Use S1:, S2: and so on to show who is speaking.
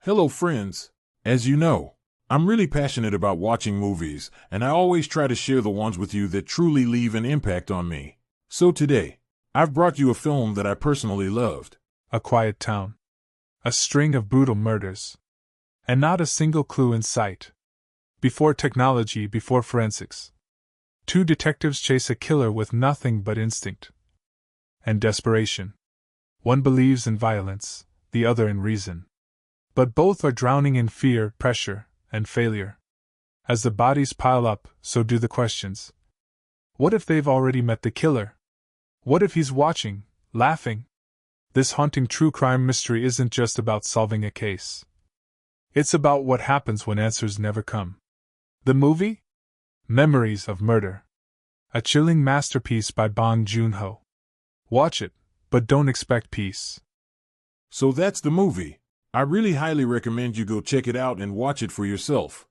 S1: Hello, friends. As you know, I'm really passionate about watching movies, and I always try to share the ones with you that truly leave an impact on me. So today, I've brought you a film that I personally loved.
S2: A quiet town. A string of brutal murders. And not a single clue in sight. Before technology, before forensics. Two detectives chase a killer with nothing but instinct and desperation. One believes in violence, the other in reason. But both are drowning in fear, pressure, and failure. As the bodies pile up, so do the questions. What if they've already met the killer? What if he's watching, laughing? This haunting true crime mystery isn't just about solving a case. It's about what happens when answers never come. The movie? Memories of Murder. A chilling masterpiece by Bong Joon-ho. Watch it, but don't expect peace.
S1: So that's the movie. I really highly recommend you go check it out and watch it for yourself.